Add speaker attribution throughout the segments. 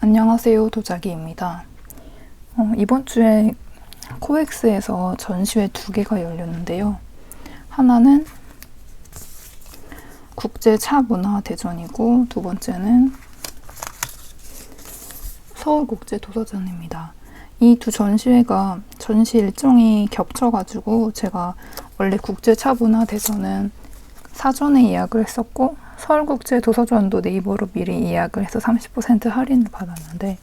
Speaker 1: 안녕하세요, 도자기입니다. 이번 주에 코엑스에서 전시회 2개가 열렸는데요. 하나는 국제차문화대전이고 두 번째는 서울국제도서전입니다. 이 두 전시회가 전시 일정이 겹쳐가지고 제가 원래 국제차문화대전은 사전에 예약을 했었고 서울국제도서전도 네이버로 미리 예약을 해서 30% 할인을 받았는데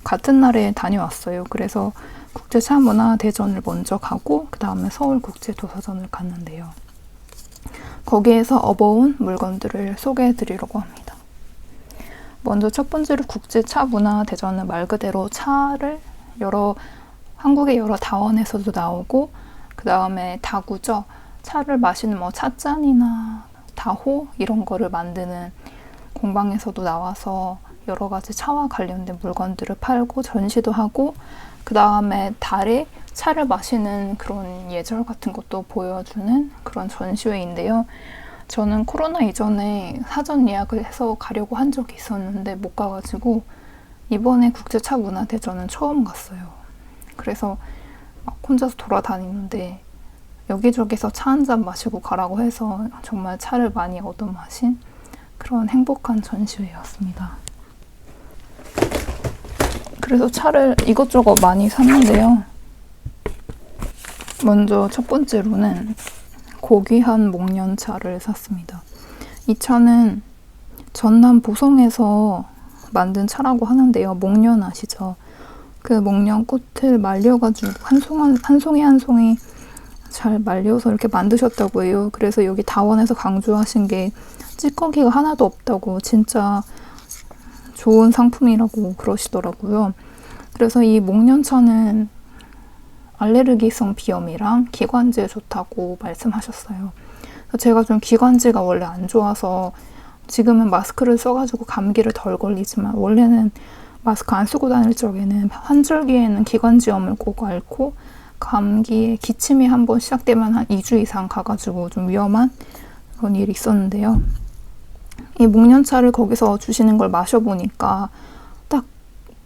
Speaker 1: 같은 날에 다녀왔어요. 그래서 국제차문화대전을 먼저 가고 그 다음에 서울국제도서전을 갔는데요. 거기에서 업어온 물건들을 소개해 드리려고 합니다. 먼저 첫 번째로 국제차문화대전은 말 그대로 차를 한국의 여러 다원에서도 나오고 그 다음에 다구죠. 차를 마시는 찻잔이나 다호 이런 거를 만드는 공방에서도 나와서 여러 가지 차와 관련된 물건들을 팔고 전시도 하고 그 다음에 달에 차를 마시는 그런 예절 같은 것도 보여주는 그런 전시회인데요. 저는 코로나 이전에 사전 예약을 해서 가려고 한 적이 있었는데 못 가가지고 이번에 국제차문화대전은 처음 갔어요. 그래서 막 혼자서 돌아다니는데 여기저기서 차 한 잔 마시고 가라고 해서 정말 차를 많이 얻어 마신 그런 행복한 전시회였습니다. 그래서 차를 이것저것 많이 샀는데요. 먼저 첫 번째로는 고귀한 목련차를 샀습니다. 이 차는 전남 보성에서 만든 차라고 하는데요. 목련 아시죠? 그 목련 꽃을 말려가지고 한 송이 잘 말려서 이렇게 만드셨다고 해요. 그래서 여기 다원에서 강조하신 게 찌꺼기가 하나도 없다고 진짜 좋은 상품이라고 그러시더라고요. 그래서 이 목련차는 알레르기성 비염이랑 기관지에 좋다고 말씀하셨어요. 제가 좀 기관지가 원래 안 좋아서 지금은 마스크를 써가지고 감기를 덜 걸리지만 원래는 마스크 안 쓰고 다닐 적에는 환절기에는 기관지염을 꼭 앓고 감기에 기침이 한번 시작되면 한 2주 이상 가가지고 좀 위험한 그런 일이 있었는데요. 이 목련차를 거기서 주시는 걸 마셔보니까 딱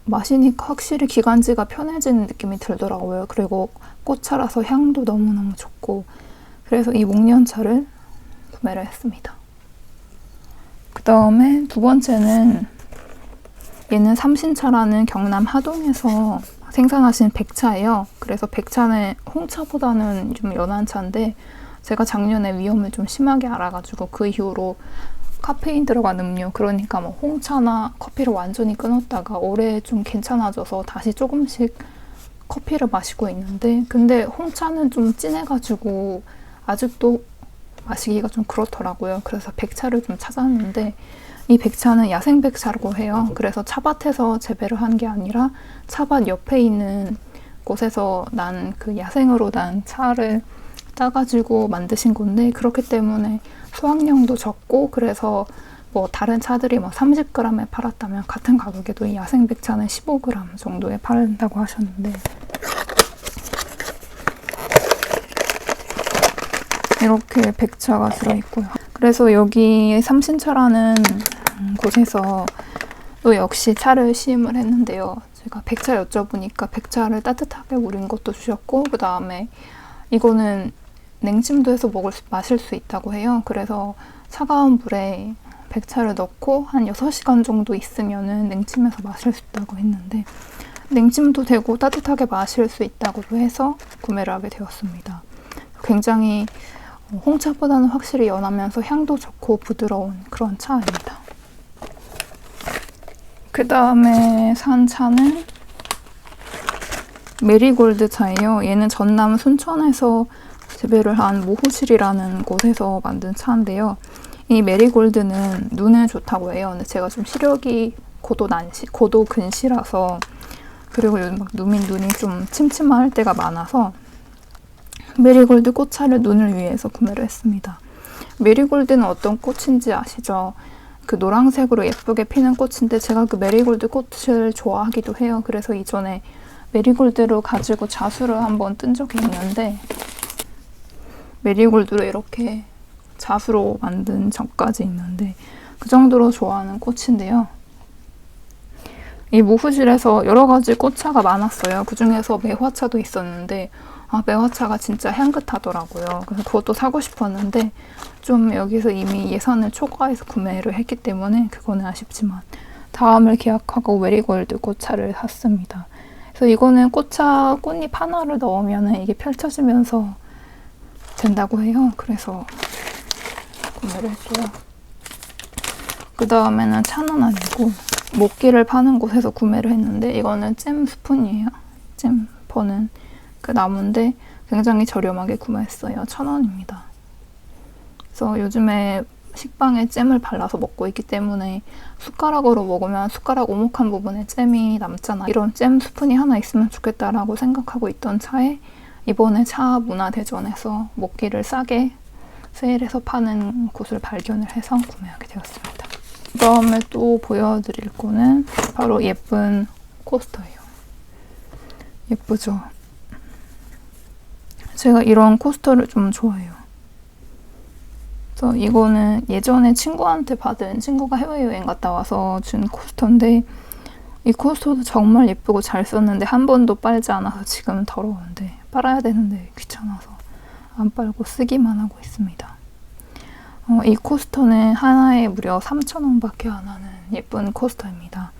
Speaker 1: 마시니까 확실히 기관지가 편해지는 느낌이 들더라고요. 그리고 꽃차라서 향도 너무너무 좋고 그래서 이 목련차를 구매를 했습니다. 그 다음에 두 번째는 얘는 삼신차라는 경남 하동에서 생산하신 백차예요. 그래서 백차는 홍차보다는 좀 연한 차인데 제가 작년에 위험을 좀 심하게 알아가지고 그 이후로 카페인 들어간 음료 그러니까 홍차나 커피를 완전히 끊었다가 올해 좀 괜찮아져서 다시 조금씩 커피를 마시고 있는데 근데 홍차는 좀 진해가지고 아직도 마시기가 좀 그렇더라고요. 그래서 백차를 좀 찾았는데 이 백차는 야생 백차라고 해요. 그래서 차밭에서 재배를 한 게 아니라 차밭 옆에 있는 곳에서 난 그 야생으로 난 차를 따가지고 만드신 건데 그렇기 때문에 수확량도 적고 그래서 다른 차들이 30g에 팔았다면 같은 가격에도 이 야생 백차는 15g 정도에 팔린다고 하셨는데 이렇게 백차가 들어있고요. 그래서 여기 삼신차라는 곳에서 또 역시 차를 시음을 했는데요. 제가 백차 여쭤보니까 백차를 따뜻하게 우린 것도 주셨고 그 다음에 이거는 냉찜도 해서 마실 수 있다고 해요. 그래서 차가운 물에 백차를 넣고 한 6시간 정도 있으면은 냉찜해서 마실 수 있다고 했는데 냉찜도 되고 따뜻하게 마실 수 있다고 해서 구매를 하게 되었습니다. 굉장히 홍차보다는 확실히 연하면서 향도 좋고 부드러운 그런 차입니다. 그 다음에 산 차는 메리골드 차예요. 얘는 전남 순천에서 재배를 한 모호실이라는 곳에서 만든 차인데요. 이 메리골드는 눈에 좋다고 해요. 근데 제가 좀 시력이 고도 근시라서 그리고 요즘 눈이 좀 침침할 때가 많아서 메리골드 꽃차를 눈을 위해서 구매를 했습니다. 메리골드는 어떤 꽃인지 아시죠? 그 노란색으로 예쁘게 피는 꽃인데 제가 그 메리골드 꽃을 좋아하기도 해요. 그래서 이전에 메리골드로 가지고 자수를 한번 뜬 적이 있는데 메리골드로 이렇게 자수로 만든 적까지 있는데 그 정도로 좋아하는 꽃인데요. 이 무후실에서 여러 가지 꽃차가 많았어요. 그 중에서 매화차도 있었는데 매화차가 진짜 향긋하더라고요. 그래서 그것도 사고 싶었는데 좀 여기서 이미 예산을 초과해서 구매를 했기 때문에 그거는 아쉽지만 다음을 계약하고 메리골드 꽃차를 샀습니다. 그래서 이거는 꽃차 꽃잎 하나를 넣으면 이게 펼쳐지면서 된다고 해요. 그래서 구매를 했고요. 그 다음에는 차는 아니고 목기를 파는 곳에서 구매를 했는데 이거는 잼 스푼이에요. 잼 퍼는 그 나무인데 굉장히 저렴하게 구매했어요. 1,000원입니다. 그래서 요즘에 식빵에 잼을 발라서 먹고 있기 때문에 숟가락으로 먹으면 숟가락 오목한 부분에 잼이 남잖아. 이런 잼 스푼이 하나 있으면 좋겠다라고 생각하고 있던 차에 이번에 차 문화대전에서 목기를 싸게 세일해서 파는 곳을 발견을 해서 구매하게 되었습니다. 그 다음에 또 보여드릴 거는 바로 예쁜 코스터예요. 예쁘죠? 제가 이런 코스터를 좀 좋아해요. 그래서 이거는 예전에 친구한테 받은, 친구가 해외여행 갔다 와서 준 코스터인데 이 코스터도 정말 예쁘고 잘 썼는데 한 번도 빨지 않아서 지금 더러운데 빨아야 되는데 귀찮아서 안 빨고 쓰기만 하고 있습니다. 이 코스터는 하나에 무려 3,000원밖에 안 하는 예쁜 코스터입니다.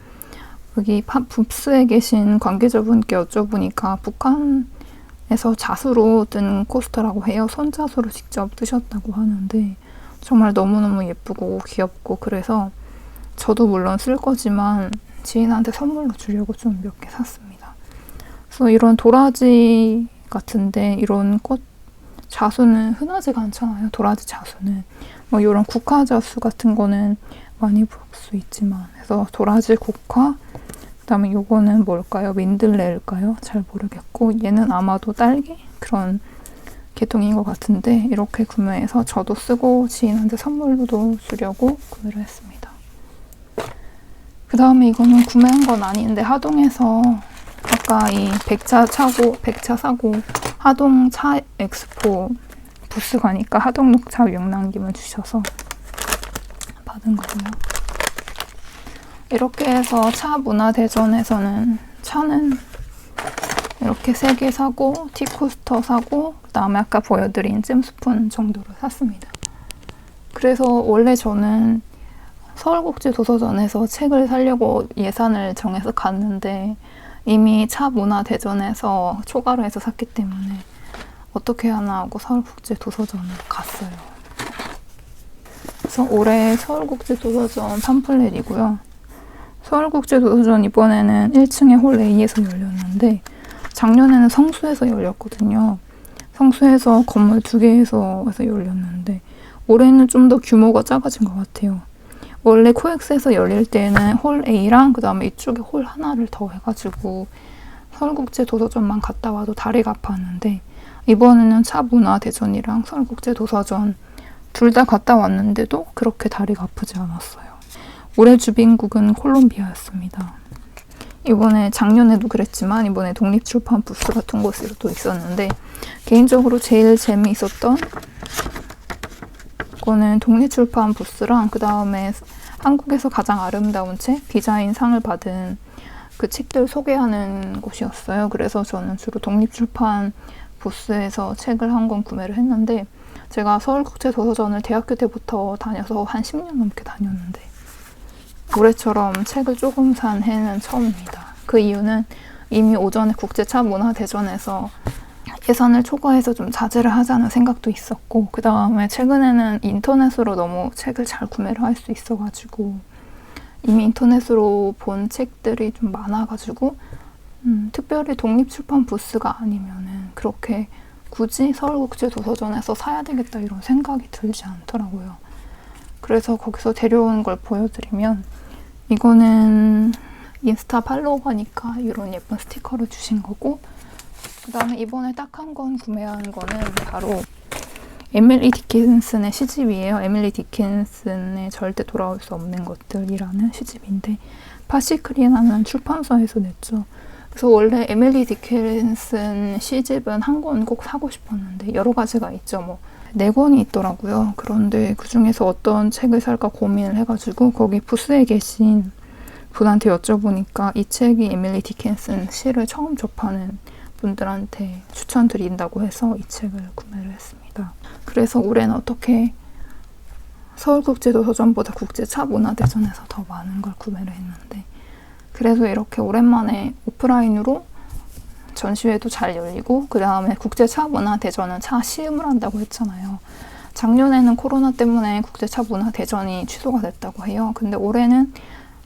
Speaker 1: 여기 붑스에 계신 관계자분께 여쭤보니까 북한에서 자수로 뜬 코스터라고 해요. 손자수로 직접 뜨셨다고 하는데 정말 너무너무 예쁘고 귀엽고 그래서 저도 물론 쓸 거지만 지인한테 선물로 주려고 좀 몇 개 샀습니다. 그래서 이런 도라지 같은데 이런 꽃 자수는 흔하지가 않잖아요. 도라지 자수는 뭐 이런 국화자수 같은 거는 많이 볼 수 있지만 그래서 도라지 국화 그다음에 요거는 뭘까요? 민들레일까요? 잘 모르겠고 얘는 아마도 딸기 그런 계통인 것 같은데 이렇게 구매해서 저도 쓰고 지인한테 선물로도 주려고 구매를 했습니다. 그 다음에 이거는 구매한 건 아닌데 하동에서 아까 이 백차 사고 하동 차 엑스포 부스 가니까 하동 녹차 명랑김을 주셔서 받은 거고요. 이렇게 해서 차 문화대전에서는 차는 이렇게 3개 사고 티코스터 사고 그 다음에 아까 보여드린 잼스푼 정도로 샀습니다. 그래서 원래 저는 서울국제도서전에서 책을 사려고 예산을 정해서 갔는데 이미 차 문화대전에서 초과로 해서 샀기 때문에 어떻게 하나 하고 서울국제도서전을 갔어요. 그래서 올해 서울국제도서전 팜플렛이고요. 서울국제도서전 이번에는 1층에 홀 A에서 열렸는데 작년에는 성수에서 열렸거든요. 성수에서 건물 2개에서 열렸는데 올해는 좀 더 규모가 작아진 것 같아요. 원래 코엑스에서 열릴 때는 홀 A랑 그 다음에 이쪽에 홀 하나를 더 해가지고 서울국제도서전만 갔다 와도 다리가 아팠는데 이번에는 차문화대전이랑 서울국제도서전 둘 다 갔다 왔는데도 그렇게 다리가 아프지 않았어요. 올해 주빈국은 콜롬비아였습니다. 이번에 작년에도 그랬지만 이번에 독립출판 부스 같은 곳에도 있었는데 개인적으로 제일 재미있었던 거는 독립출판 부스랑 그 다음에 한국에서 가장 아름다운 책, 디자인 상을 받은 그 책들 소개하는 곳이었어요. 그래서 저는 주로 독립출판 부스에서 책을 한 권 구매를 했는데 제가 서울국제도서전을 대학교 때부터 다녀서 한 10년 넘게 다녔는데 올해처럼 책을 조금 산 해는 처음입니다. 그 이유는 이미 오전에 국제차문화대전에서 예산을 초과해서 좀 자제를 하자는 생각도 있었고 그 다음에 최근에는 인터넷으로 너무 책을 잘 구매를 할 수 있어가지고 이미 인터넷으로 본 책들이 좀 많아가지고 특별히 독립출판 부스가 아니면은 그렇게 굳이 서울국제도서전에서 사야 되겠다 이런 생각이 들지 않더라고요. 그래서 거기서 데려온 걸 보여드리면 이거는 인스타 팔로워니까 이런 예쁜 스티커를 주신 거고 그 다음에 이번에 딱 한 권 구매한 거는 바로 에밀리 디킨슨의 시집이에요. 에밀리 디킨슨의 절대 돌아올 수 없는 것들이라는 시집인데 파시클이라는 출판사에서 냈죠. 그래서 원래 에밀리 디킨슨 시집은 한 권 꼭 사고 싶었는데 여러 가지가 있죠. 뭐 4권이 있더라고요. 그런데 그 중에서 어떤 책을 살까 고민을 해가지고 거기 부스에 계신 분한테 여쭤보니까 이 책이 에밀리 디킨슨 시를 처음 접하는 분들한테 추천드린다고 해서 이 책을 구매를 했습니다. 그래서 올해는 어떻게 서울국제도서점보다 국제차문화대전에서 더 많은 걸 구매를 했는데, 그래서 이렇게 오랜만에 오프라인으로 전시회도 잘 열리고, 그 다음에 국제차문화대전은 차 시음을 한다고 했잖아요. 작년에는 코로나 때문에 국제차문화대전이 취소가 됐다고 해요. 근데 올해는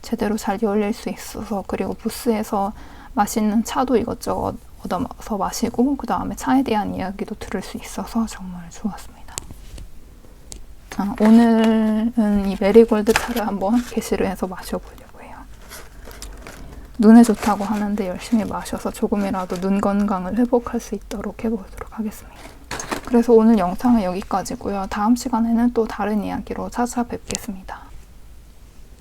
Speaker 1: 제대로 잘 열릴 수 있어서, 그리고 부스에서 맛있는 차도 이것저것 얻어서 마시고, 그 다음에 차에 대한 이야기도 들을 수 있어서 정말 좋았습니다. 오늘은 이 메리골드 차를 한번 게시를 해서 마셔보려고 해요. 눈에 좋다고 하는데 열심히 마셔서 조금이라도 눈 건강을 회복할 수 있도록 해보도록 하겠습니다. 그래서 오늘 영상은 여기까지고요. 다음 시간에는 또 다른 이야기로 찾아뵙겠습니다.